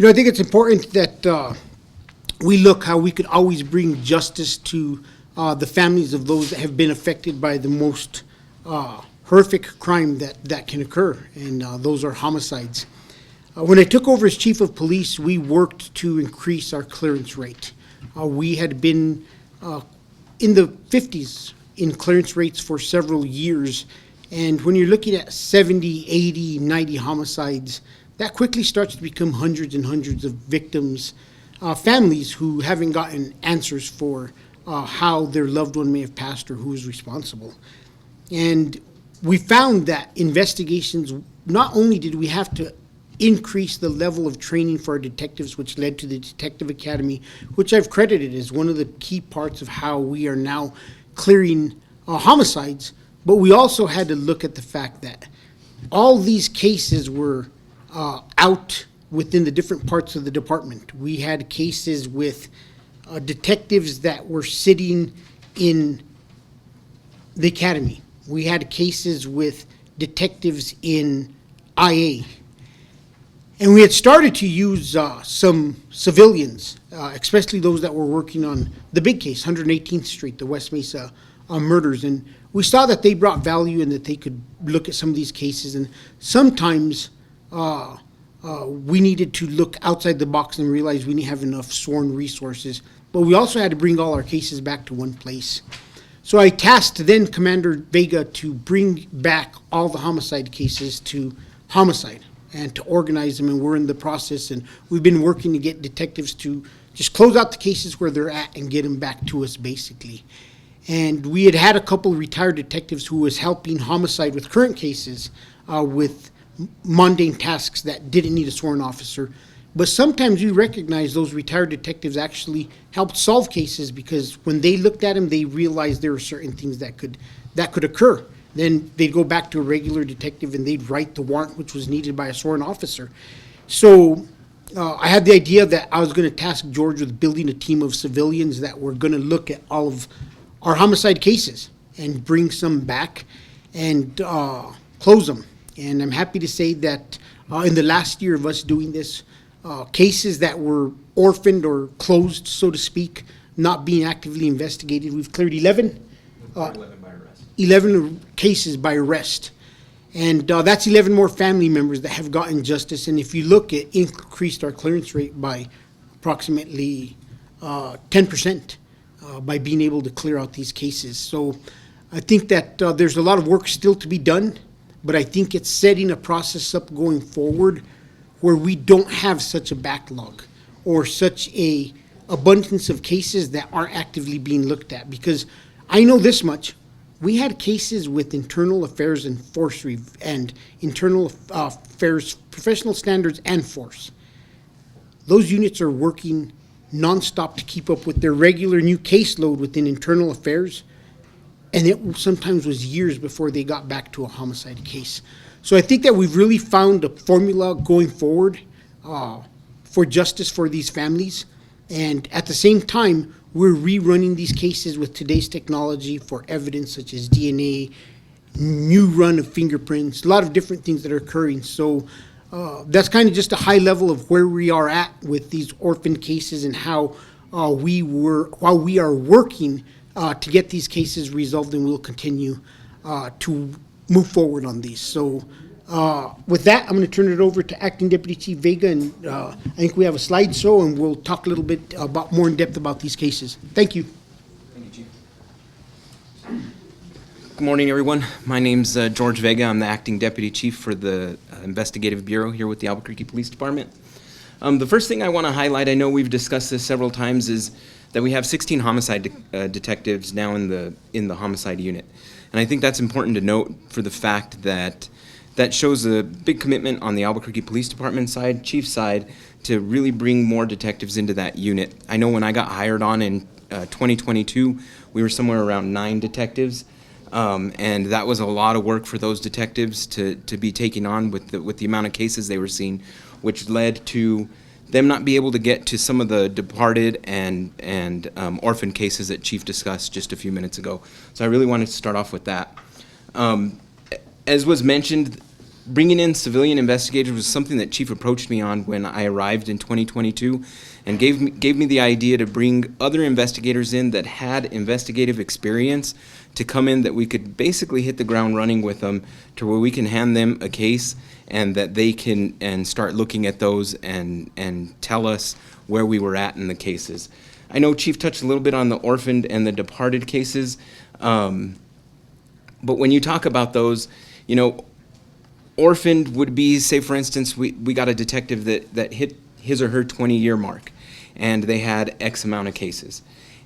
I think it's important that we look how we could always bring justice to the families of those that have been affected by the most horrific crime that can occur, and those are homicides. When I took over as chief of police, we worked to increase our clearance rate. We had been in the 50s in clearance rates for several years, and when you're looking at 70, 80, 90 homicides, that quickly starts to become hundreds and hundreds of victims, families who haven't gotten answers for how their loved one may have passed or who is responsible. And we found that investigations, not only did we have to increase the level of training for our detectives, which led to the Detective Academy, which I've credited as one of the key parts of how we are now clearing homicides, but we also had to look at the fact that all these cases were out within the different parts of the department. We had cases with detectives that were sitting in the academy. We had cases with detectives in IA. And we had started to use some civilians, especially those that were working on the big case, 118th Street, the West Mesa murders. And we saw that they brought value and that they could look at some of these cases. And sometimes we needed to look outside the box and realize we didn't have enough sworn resources. But we also had to bring all our cases back to one place. So I tasked then Commander Vega to bring back all the homicide cases to homicide and to organize them, and we're in the process, and we've been working to get detectives to just close out the cases where they're at and get them back to us, basically. And we had a couple of retired detectives who was helping homicide with current cases with mundane tasks that didn't need a sworn officer. But sometimes we recognize those retired detectives actually helped solve cases because when they looked at them, they realized there were certain things that could occur. Then they'd go back to a regular detective and they'd write the warrant which was needed by a sworn officer. So I had the idea that I was going to task George with building a team of civilians that were going to look at all of our homicide cases and bring some back and close them. And I'm happy to say that in the last year of us doing this, cases that were orphaned or closed, so to speak, not being actively investigated, we've cleared 11. 11 cases by arrest. And that's 11 more family members that have gotten justice. And if you look, it increased our clearance rate by approximately 10% by being able to clear out these cases. So I think that there's a lot of work still to be done, but I think it's setting a process up going forward where we don't have such a backlog or such a abundance of cases that aren't actively being looked at. Because I know this much. We had cases with internal affairs and force and internal affairs, professional standards and force. Those units are working nonstop to keep up with their regular new caseload within internal affairs, and it sometimes was years before they got back to a homicide case. So I think that we've really found a formula going forward for justice for these families, and at the same time, we're rerunning these cases with today's technology for evidence such as DNA, new run of fingerprints, a lot of different things that are occurring. So that's kind of just a high level of where we are at with these orphan cases and how we are working to get these cases resolved, and we'll continue to move forward on these. So with that, I'm going to turn it over to Acting Deputy Chief Vega, and I think we have a slideshow, and we'll talk a little bit about more in depth about these cases. Thank you. Thank you, Chief. Good morning, everyone. My name's George Vega. I'm the Acting Deputy Chief for the Investigative Bureau here with the Albuquerque Police Department. The first thing I want to highlight, I know we've discussed this several times, is that we have 16 homicide detectives now in the homicide unit. And I think that's important to note for the fact that that shows a big commitment on the Albuquerque Police Department side, chief side, to really bring more detectives into that unit. I know when I got hired on in 2022, we were somewhere around 9 detectives, and that was a lot of work for those detectives to be taking on with the amount of cases they were seeing, which led to them not be able to get to some of the departed and orphan cases that Chief discussed just a few minutes ago. So I really wanted to start off with that. As was mentioned, bringing in civilian investigators was something that Chief approached me on when I arrived in 2022 and gave me the idea to bring other investigators in that had investigative experience to come in, that we could basically hit the ground running with them, to where we can hand them a case and that they can and start looking at those and tell us where we were at in the cases. I know Chief touched a little bit on the orphaned and the departed cases, but when you talk about those, orphaned would be, say for instance, we got a detective that hit his or her 20-year mark, and they had X amount of cases.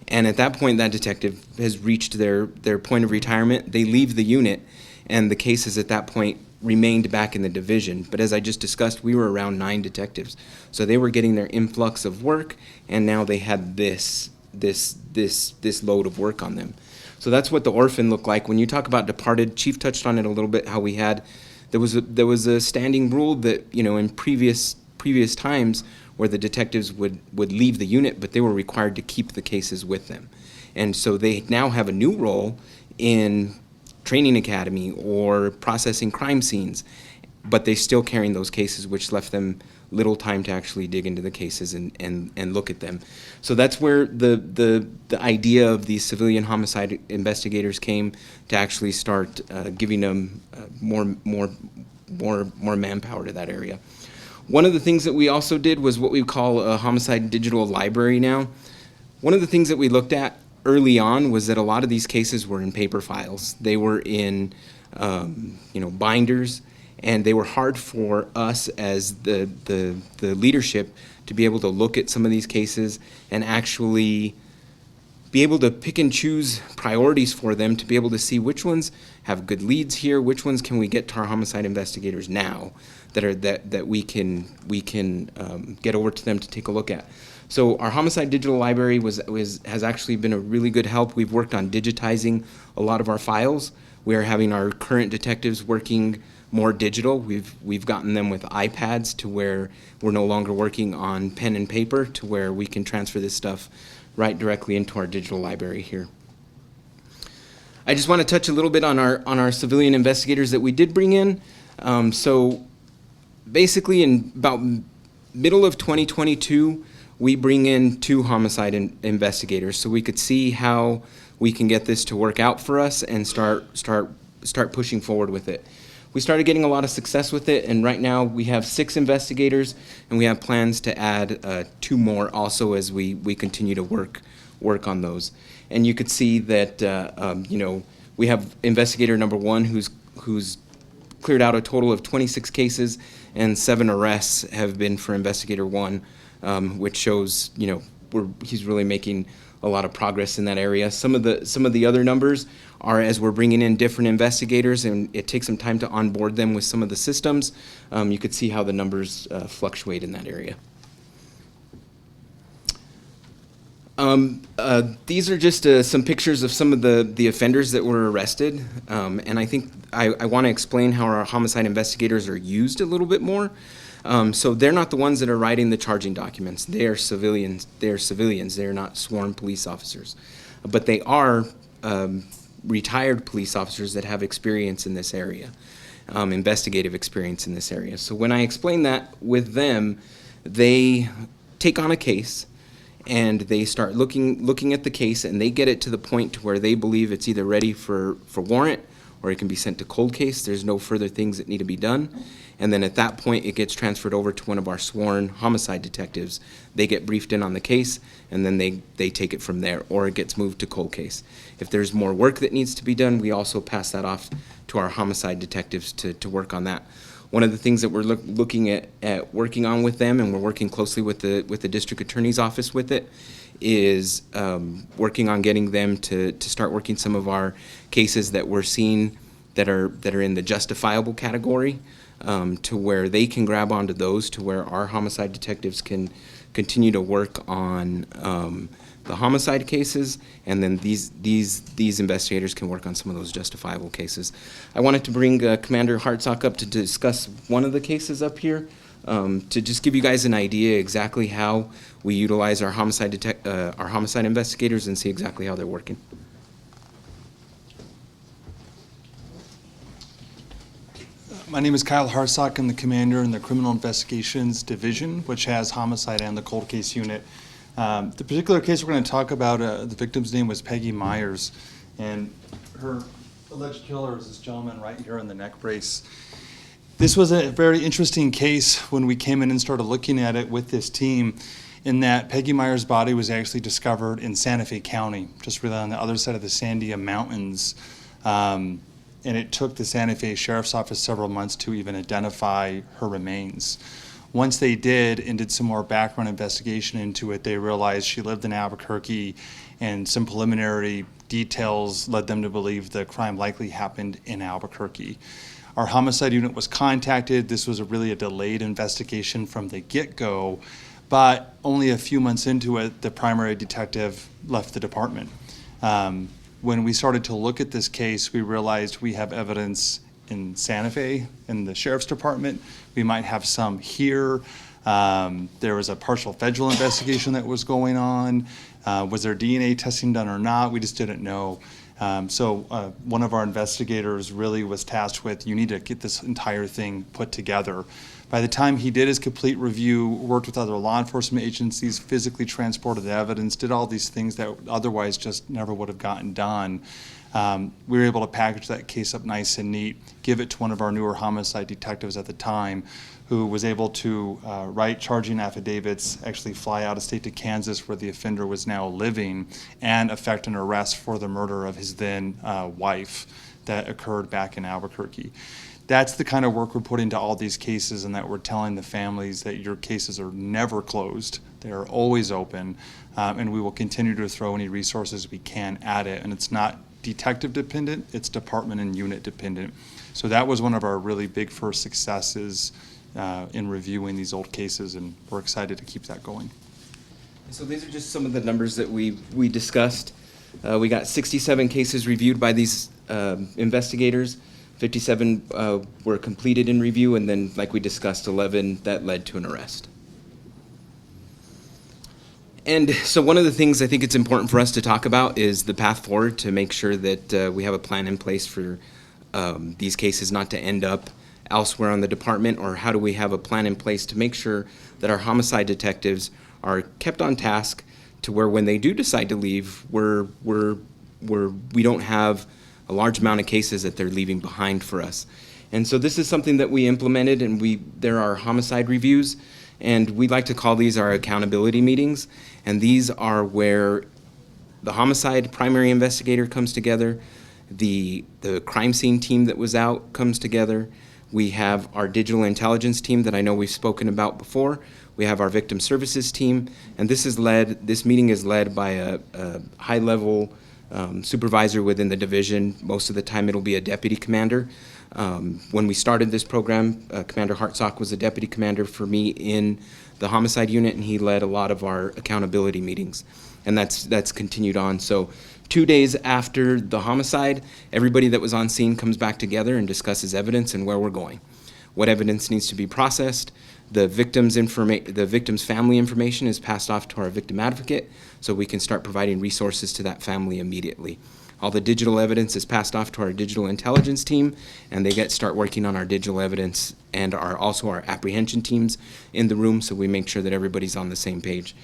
And at that point, that detective has reached their point of retirement. They leave the unit, and the cases at that point remained back in the division. But as I just discussed, we were around 9 detectives. So they were getting their influx of work, and now they had this load of work on them. So that's what the orphan looked like. When you talk about departed, Chief touched on it a little bit, how we had, there was a standing rule that, in previous times, where the detectives would leave the unit, but they were required to keep the cases with them. And so they now have a new role in training academy or processing crime scenes, but they're still carrying those cases, which left them little time to actually dig into the cases and look at them. So that's where the idea of these civilian homicide investigators came, to actually start giving them more manpower to that area. One of the things that we also did was what we call a homicide digital library now. One of the things that we looked at early on was that a lot of these cases were in paper files. They were in binders, and they were hard for us as the leadership to be able to look at some of these cases and actually be able to pick and choose priorities for them, to be able to see which ones have good leads here, which ones can we get to our homicide investigators now that we can get over to them to take a look at. So our homicide digital library has actually been a really good help. We've worked on digitizing a lot of our files. We are having our current detectives working more digital. We've gotten them with iPads to where we're no longer working on pen and paper, to where we can transfer this stuff right directly into our digital library here. I just want to touch a little bit on our civilian investigators that we did bring in. So basically in about middle of 2022, we bring in 2 homicide investigators, so we could see how we can get this to work out for us and start pushing forward with it. We started getting a lot of success with it, and right now we have 6 investigators, and we have plans to add 2 more also as we continue to work on those. And you could see that we have investigator number 1 who's cleared out a total of 26 cases, and 7 arrests have been for investigator 1, which shows he's really making a lot of progress in that area. Some of the other numbers are as we're bringing in different investigators, and it takes some time to onboard them with some of the systems. You could see how the numbers fluctuate in that area. These are just some pictures of some of the offenders that were arrested, and I think I want to explain how our homicide investigators are used a little bit more. So they're not the ones that are writing the charging documents. They are civilians. They're not sworn police officers, but they are retired police officers that have experience in this area, investigative experience in this area. So when I explain that with them, they take on a case and they start looking at the case, and they get it to the point to where they believe it's either ready for warrant, or it can be sent to cold case. There's no further things that need to be done. And then at that point, it gets transferred over to one of our sworn homicide detectives. They get briefed in on the case, and then they take it from there, or it gets moved to cold case. If there's more work that needs to be done, we also pass that off to our homicide detectives to work on that. One of the things that we're looking at working on with them, and we're working closely with the district attorney's office with it, is working on getting them to start working some of our cases that we're seeing that are in the justifiable category, to where they can grab onto those, to where our homicide detectives can continue to work on the homicide cases, and then these investigators can work on some of those justifiable cases. I wanted to bring Commander Hartsock up to discuss one of the cases up here, to just give you guys an idea exactly how we utilize our homicide investigators and see exactly how they're working. My name is Kyle Harsock. I'm the commander in the Criminal Investigations Division, which has homicide and the cold case unit. The particular case we're going to talk about, the victim's name was Peggy Myers, and her alleged killer is this gentleman right here in the neck brace. This was a very interesting case when we came in and started looking at it with this team, in that Peggy Myers' body was actually discovered in Santa Fe County, just really on the other side of the Sandia Mountains. And it took the Santa Fe Sheriff's Office several months to even identify her remains. Once they did and did some more background investigation into it, they realized she lived in Albuquerque, and some preliminary details led them to believe the crime likely happened in Albuquerque. Our homicide unit was contacted. This was really a delayed investigation from the get-go, but only a few months into it, the primary detective left the department. When we started to look at this case, we realized we have evidence in Santa Fe, in the sheriff's department. We might have some here. There was a partial federal investigation that was going on. Was there DNA testing done or not? We just didn't know. So one of our investigators really was tasked with, you need to get this entire thing put together. By the time he did his complete review, worked with other law enforcement agencies, physically transported the evidence, did all these things that otherwise just never would have gotten done, we were able to package that case up nice and neat, give it to one of our newer homicide detectives at the time, who was able to write charging affidavits, actually fly out of state to Kansas where the offender was now living, and effect an arrest for the murder of his then wife that occurred back in Albuquerque. That's the kind of work we're putting into all these cases, and that we're telling the families that your cases are never closed. They are always open, and we will continue to throw any resources we can at it. And it's not detective dependent, it's department and unit dependent. So that was one of our really big first successes in reviewing these old cases, and we're excited to keep that going. So these are just some of the numbers that we discussed. We got 67 cases reviewed by these investigators. 57 were completed in review, and then, like we discussed, 11 that led to an arrest. And so one of the things I think it's important for us to talk about is the path forward to make sure that we have a plan in place for these cases not to end up elsewhere on the department, or how do we have a plan in place to make sure that our homicide detectives are kept on task to where when they do decide to leave, we don't have a large amount of cases that they're leaving behind for us. And so this is something that we implemented, and there are homicide reviews, and we like to call these our accountability meetings. And these are where the homicide primary investigator comes together, the crime scene team that was out comes together. We have our digital intelligence team that I know we've spoken about before. We have our victim services team, and this meeting is led by a high-level supervisor within the division. Most of the time it'll be a deputy commander. When we started this program, Commander Hartsock was a deputy commander for me in the homicide unit, and he led a lot of our accountability meetings. And that's continued on. So 2 days after the homicide, everybody that was on scene comes back together and discusses evidence and where we're going. What evidence needs to be processed. The victim's family information is passed off to our victim advocate, so we can start providing resources to that family immediately. All the digital evidence is passed off to our digital intelligence team, and they start working on our digital evidence, and also our apprehension teams in the room, so we make sure that everybody's on the same page.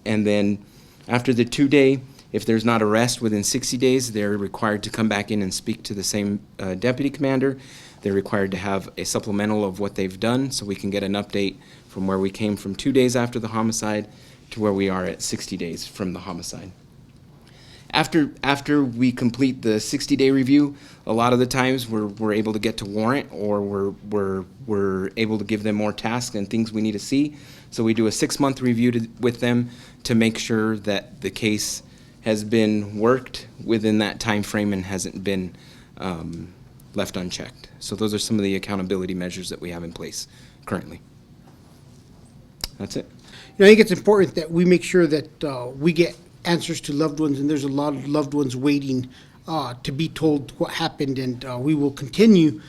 And then after the 2-day, if there's not arrest within 60 days, they're required to come back in and speak to the same deputy commander. They're required to have a supplemental of what they've done, so we can get an update from where we came from 2 days after the homicide to where we are at 60 days from the homicide. After we complete the 60-day review, a lot of the times we're able to get to warrant, or we're able to give them more tasks and things we need to see. So we do a 6-month review with them to make sure that the case has been worked within that time frame and hasn't been left unchecked. So those are some of the accountability measures that we have in place currently. That's it. I think it's important that we make sure that we get answers to loved ones, and there's a lot of loved ones waiting to be told what happened, and we will continue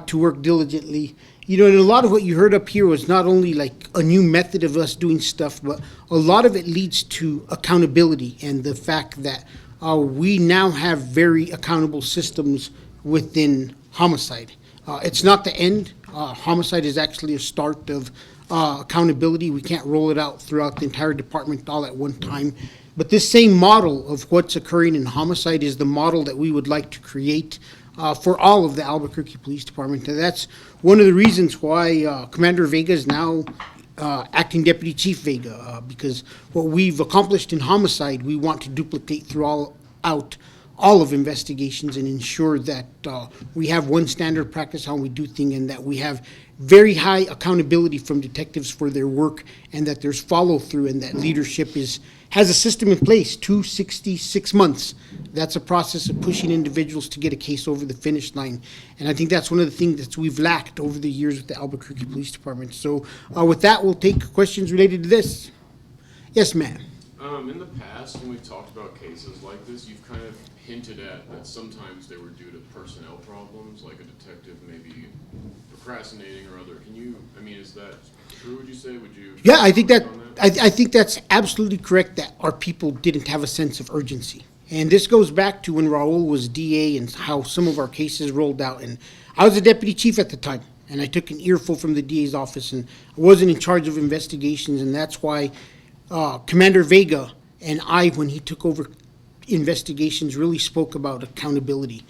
to work diligently. And a lot of what you heard up here was not only like a new method of us doing stuff, but a lot of it leads to accountability and the fact that we now have very accountable systems within homicide. It's not the end. Homicide is actually a start of accountability. We can't roll it out throughout the entire department all at one time. But this same model of what's occurring in homicide is the model that we would like to create for all of the Albuquerque Police Department. And that's one of the reasons why Commander Vega is now Acting Deputy Chief Vega, because what we've accomplished in homicide, we want to duplicate throughout all of investigations and ensure that we have one standard practice how we do things, and that we have very high accountability from detectives for their work, and that there's follow through, and that leadership has a system in place. 266 months. That's a process of pushing individuals to get a case over the finish line. And I think that's one of the things that we've lacked over the years with the Albuquerque Police Department. So with that, we'll take questions related to this. Yes, ma'am. In the past, when we've talked about cases like this, you've kind of hinted at that sometimes they were due to personnel problems, like a detective maybe procrastinating or other. Is that true, would you say? Yeah, I think that, comment on that? I think that's absolutely correct, that our people didn't have a sense of urgency. And this goes back to when Raul was DA and how some of our cases rolled out. And I was a deputy chief at the time, and I took an earful from the DA's office, and I wasn't in charge of investigations, and that's why Commander Vega and I, when he took over investigations, really spoke about accountability.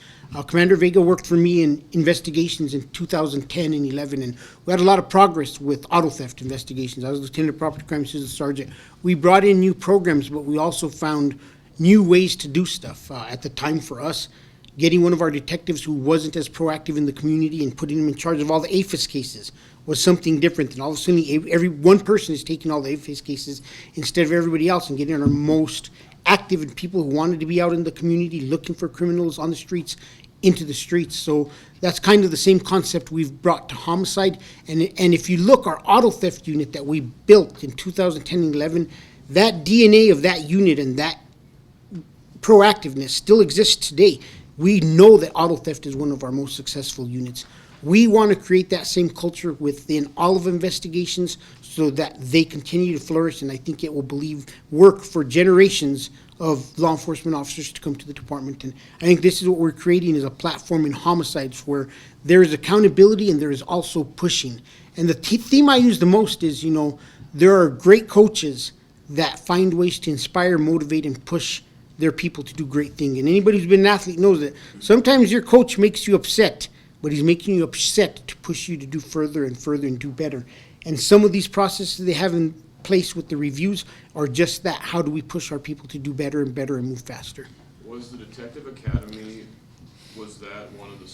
Commander Vega worked for me in investigations in 2010 and 11, and we had a lot of progress with auto theft investigations. I was Lieutenant of Property Crime Assistant Sergeant. We brought in new programs, but we also found new ways to do stuff. At the time for us, getting one of our detectives who wasn't as proactive in the community and putting him in charge of all the APHIS cases was something different. And all of a sudden, every one person is taking all the APHIS cases instead of everybody else, and getting our most active and people who wanted to be out in the community looking for criminals on the streets into the streets. So that's kind of the same concept we've brought to homicide. And if you look, our auto theft unit that we built in 2010 and 11, that DNA of that unit and that proactiveness still exists today. We know that auto theft is one of our most successful units. We want to create that same culture within all of investigations so that they continue to flourish, and I think it will work for generations of law enforcement officers to come to the department. And I think this is what we're creating, is a platform in homicides where there is accountability and there is also pushing. And the theme I use the most is, there are great coaches that find ways to inspire, motivate, and push their people to do great things. And anybody who's been an athlete knows that sometimes your coach makes you upset, but he's making you upset to push you to do further and further and do better. And some of these processes they have in place with the reviews are just that. How do we push our people to do better and better and move faster? Was the Detective Academy, was that one of the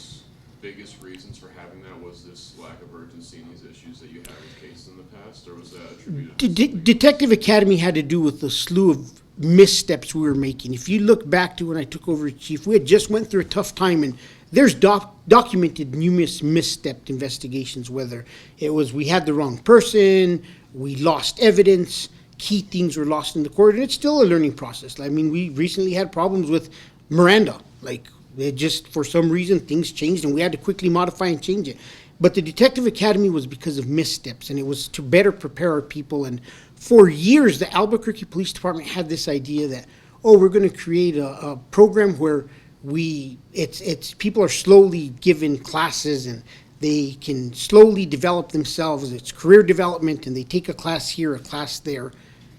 biggest reasons for having that? Was this lack of urgency in these issues that you had with cases in the past, or was that attributed to something? Detective Academy had to do with the slew of missteps we were making. If you look back to when I took over as chief, we had just went through a tough time, and there's documented numerous misstepped investigations, whether it was we had the wrong person, we lost evidence, key things were lost in the court, and it's still a learning process. I mean, we recently had problems with Miranda. Like, it just, for some reason, things changed, and we had to quickly modify and change it. But the Detective Academy was because of missteps, and it was to better prepare our people. And for years, the Albuquerque Police Department had this idea that, we're going to create a program where people are slowly given classes and they can slowly develop themselves. It's career development, and they take a class here, a class there.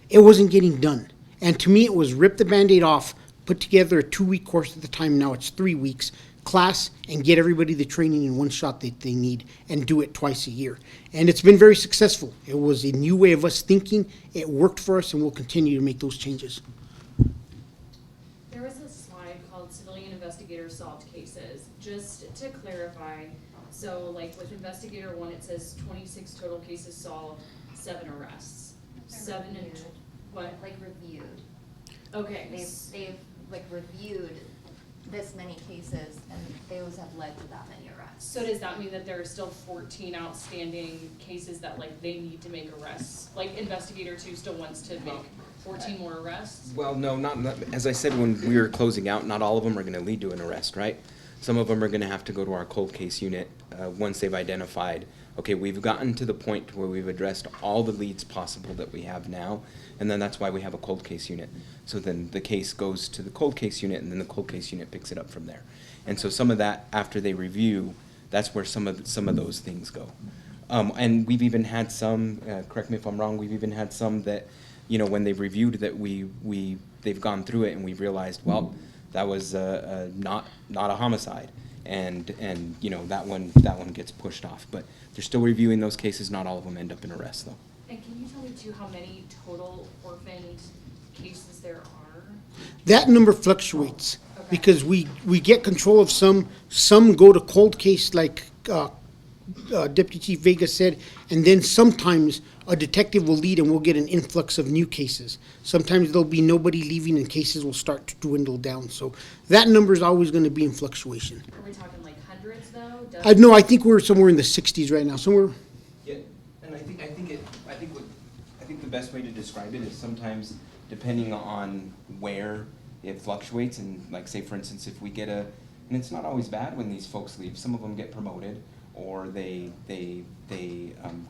It wasn't getting done. And to me, it was rip the Band-Aid off, put together a 2-week course at the time. Now it's 3 weeks class, and get everybody the training in one shot that they need, and do it twice a year. And it's been very successful. It was a new way of us thinking. It worked for us, and we'll continue to make those changes. There was a slide called Civilian Investigator Solved Cases. Just to clarify, so like with Investigator 1, it says 26 total cases solved, 7 arrests. 7 and Reviewed. what? Like reviewed. Okay. They've like reviewed this many cases, and those have led to that many arrests. So does that mean that there are still 14 outstanding cases that like they need to make arrests? Like Investigator 2 still wants to make 14 more arrests? Well, no, not as I said when we were closing out, not all of them are going to lead to an arrest, right? Some of them are going to have to go to our cold case unit once they've identified, okay, we've gotten to the point where we've addressed all the leads possible that we have now, and then that's why we have a cold case unit. So then the case goes to the cold case unit, and then the cold case unit picks it up from there. And so some of that, after they review, that's where some of those things go. And we've even had some, correct me if I'm wrong, we've even had some that, you know, when they've reviewed that they've gone through it and we've realized, well, that was not a homicide, and you know, that one gets pushed off. But they're still reviewing those cases. Not all of them end up in arrest, though. And can you tell me too how many total orphaned cases there are? That number fluctuates Okay. because we get control of some go to cold case like Deputy Chief Vega said, and then sometimes a detective will lead and we'll get an influx of new cases. Sometimes there'll be nobody leaving and cases will start to dwindle down. So that number is always going to be in fluctuation. Are we talking like hundreds though? No, I think we're somewhere in the 60s right now. Somewhere. Yeah, and I think the best way to describe it is sometimes depending on where it fluctuates, and like say for instance if we get and it's not always bad when these folks leave. Some of them get promoted or they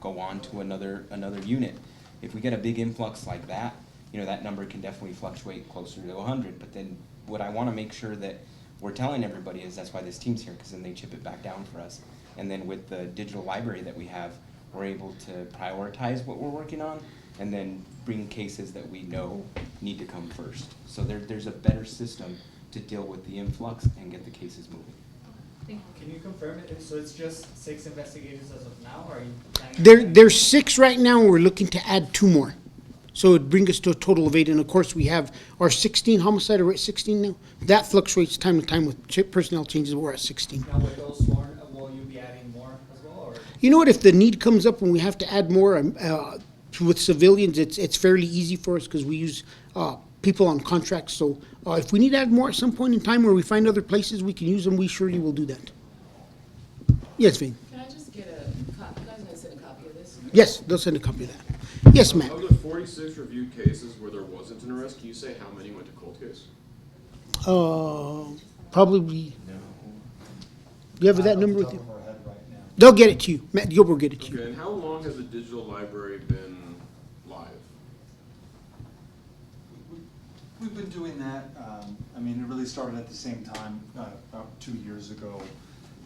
go on to another unit. If we get a big influx like that, you know, that number can definitely fluctuate closer to 100. But then what I want to make sure that we're telling everybody is that's why this team's here, because then they chip it back down for us. And then with the digital library that we have, we're able to prioritize what we're working on and then bring cases that we know need to come first. So there's a better system to deal with the influx and get the cases moving. Thank you. Can you confirm it? So it's just 6 investigators as of now, or are you planning? There's 6 right now, and we're looking to add 2 more. So it'd bring us to a total of 8. And of course, we have our 16 homicide, are we at 16 now? That fluctuates time to time with personnel changes, but we're at 16. Now with those sworn, will you be adding more as well, or? You know what, if the need comes up when we have to add more, with civilians, it's fairly easy for us because we use people on contracts. So if we need to add more at some point in time where we find other places we can use them, we surely will do that. Yes, Vane? Can I just get a copy? You guys gonna send a copy of this? Yes, they'll send a copy of that. Yes, ma'am. Of the 46 reviewed cases where there wasn't an arrest, can you say how many went to cold case? Probably, No. do you have that number with you? They'll get it to you. Matt Gilbert will get it to you. Okay, and how long has the digital library been live? We've been doing that. I mean, it really started at the same time, about 2 years ago.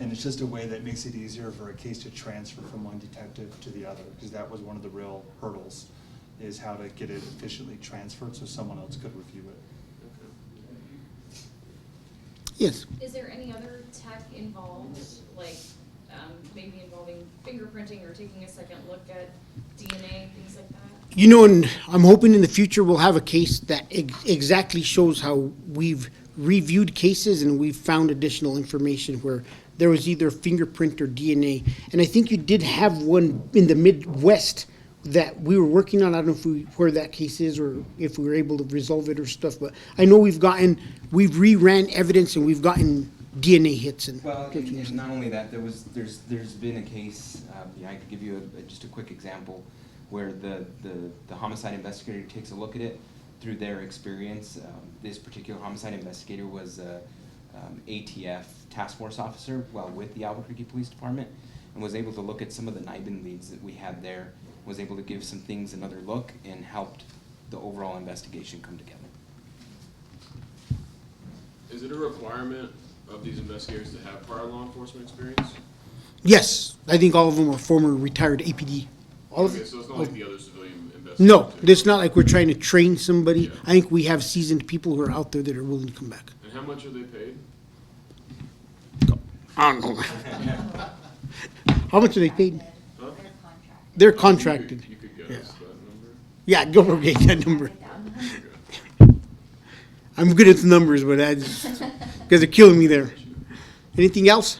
And it's just a way that makes it easier for a case to transfer from one detective to the other, because that was one of the real hurdles, is how to get it efficiently transferred so someone else could review it. Yes. Is there any other tech involved, like maybe involving fingerprinting or taking a second look at DNA, things like that? You know, and I'm hoping in the future we'll have a case that exactly shows how we've reviewed cases and we've found additional information where there was either fingerprint or DNA. And I think you did have one in the Midwest that we were working on. I don't know where that case is or if we were able to resolve it or stuff, but I know we've reran evidence and we've gotten DNA hits. And Well, and not only that, there's been a case, I could give you just a quick example, where the homicide investigator takes a look at it through their experience. This particular homicide investigator was a ATF task force officer while with the Albuquerque Police Department, and was able to look at some of the NIBIN leads that we had there, was able to give some things another look, and helped the overall investigation come together. Is it a requirement of these investigators to have prior law enforcement experience? yes, I think all of them are former retired APD. All of Okay, them. so it's not like the other civilian investigators? No, it's not like we're trying to train somebody. Yeah. I think we have seasoned people who are out there that are willing to come back. And how much are they paid? I don't know. How much are they paid? Huh? They're contracted. You could get Yeah. us that number? Yeah, Gilbert gave that number. Write it down. Okay. I'm good at the numbers, but I just, because they're killing me there. Anything else?